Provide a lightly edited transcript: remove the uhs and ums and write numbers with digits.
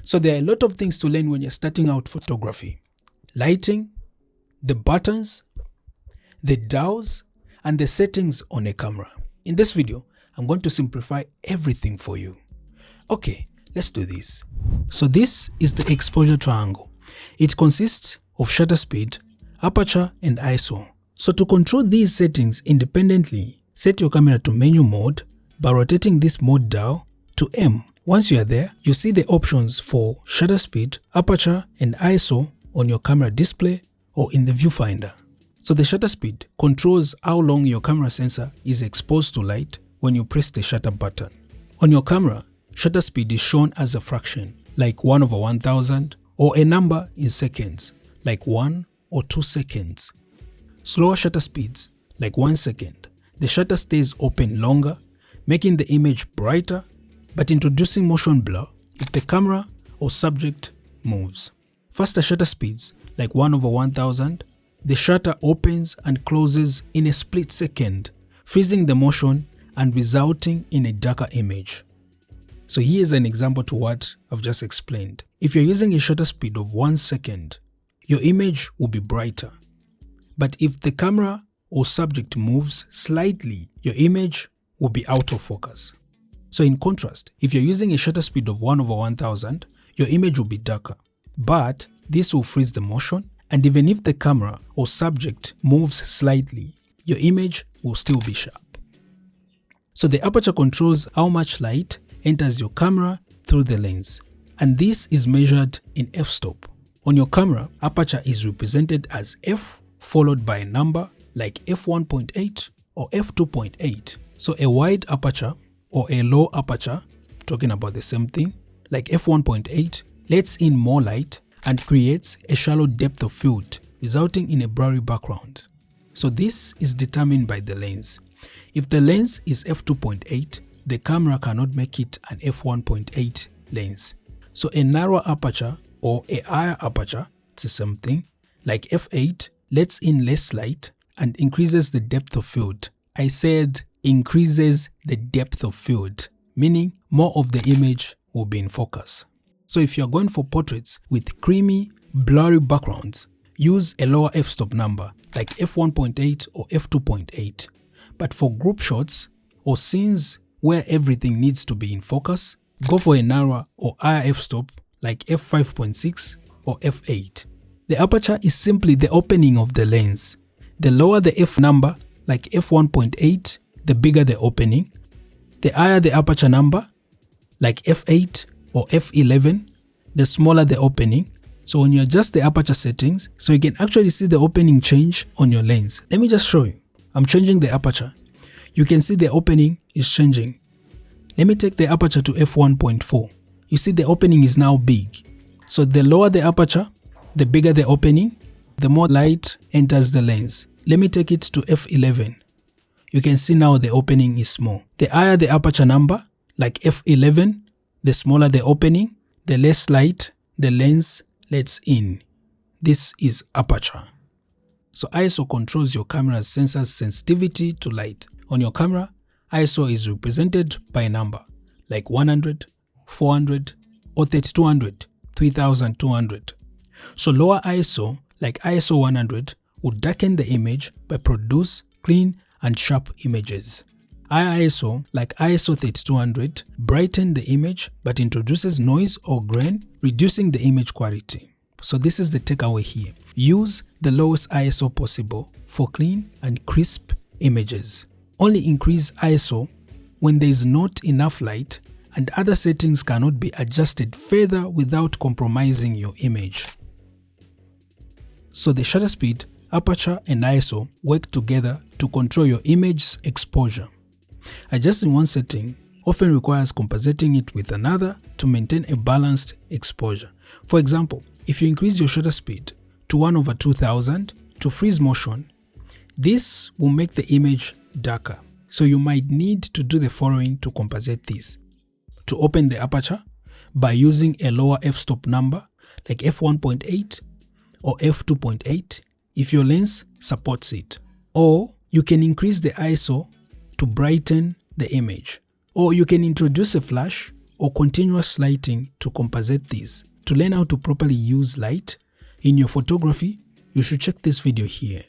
So there are a lot of things to learn when you're starting out photography. Lighting, the buttons, the dials, and the settings on a camera. In this video, I'm going to simplify everything for you. Okay, let's do this. So this is the exposure triangle. It consists of shutter speed, aperture, and ISO. So to control these settings independently, set your camera to menu mode by rotating this mode dial to M. Once you are there, you see the options for shutter speed, aperture, and ISO on your camera display or in the viewfinder. So the shutter speed controls how long your camera sensor is exposed to light when you press the shutter button. On your camera, shutter speed is shown as a fraction, like 1/1000, or a number in seconds, like 1 or 2 seconds. Slower shutter speeds, like 1 second, the shutter stays open longer, making the image brighter, but introducing motion blur if the camera or subject moves. Faster shutter speeds, like 1/1000, the shutter opens and closes in a split second, freezing the motion and resulting in a darker image. So here's an example to what I've just explained. If you're using a shutter speed of 1 second, your image will be brighter. But if the camera or subject moves slightly, your image will be out of focus. So in contrast, if you're using a shutter speed of 1/1000, your image will be darker. But this will freeze the motion, and even if the camera or subject moves slightly, your image will still be sharp. So the aperture controls how much light enters your camera through the lens, and this is measured in f-stop. On your camera, aperture is represented as f followed by a number like f1.8 or f2.8. So a wide aperture or a low aperture, talking about the same thing, like f1.8, lets in more light and creates a shallow depth of field, resulting in a blurry background. So this is determined by the lens. If the lens is f2.8, the camera cannot make it an f1.8 lens. So a narrow aperture or a higher aperture, it's the same thing, like f8, lets in less light and increases the depth of field. I said increases the depth of field, meaning more of the image will be in focus. So if you're going for portraits with creamy, blurry backgrounds, use a lower f-stop number like f1.8 or f2.8. But for group shots or scenes where everything needs to be in focus, go for a narrower or higher f-stop like f5.6 or f8. The aperture is simply the opening of the lens. The lower the f number, like f1.8, the bigger the opening. The higher the aperture number, like f8 or f11, the smaller the opening. So when you adjust the aperture settings, so you can actually see the opening change on your lens. Let me just show you. I'm changing the aperture. You can see the opening is changing. Let me take the aperture to f1.4. You see the opening is now big. So the lower the aperture, the bigger the opening, the more light enters the lens. Let me take it to f11. You can see now the opening is small. The higher the aperture number, like f11, the smaller the opening, the less light the lens lets in. This is aperture. So ISO controls your camera's sensor's sensitivity to light. On your camera, ISO is represented by a number like 100, 400, or 3200, 3200. So lower ISO, like ISO 100, would darken the image but produce clean and sharp images. Higher ISO, like ISO 3200, brighten the image but introduces noise or grain, reducing the image quality. So this is the takeaway here. Use the lowest ISO possible for clean and crisp images. Only increase ISO when there is not enough light and other settings cannot be adjusted further without compromising your image. So the shutter speed, aperture, and ISO work together to control your image's exposure. Adjusting one setting often requires compensating it with another to maintain a balanced exposure. For example, if you increase your shutter speed to 1/2000 to freeze motion, this will make the image darker. So you might need to do the following to compensate this. To open the aperture by using a lower f-stop number like f1.8 or f2.8 if your lens supports it. Or you can increase the ISO to brighten the image. Or you can introduce a flash or continuous lighting to compensate this. To learn how to properly use light in your photography, you should check this video here.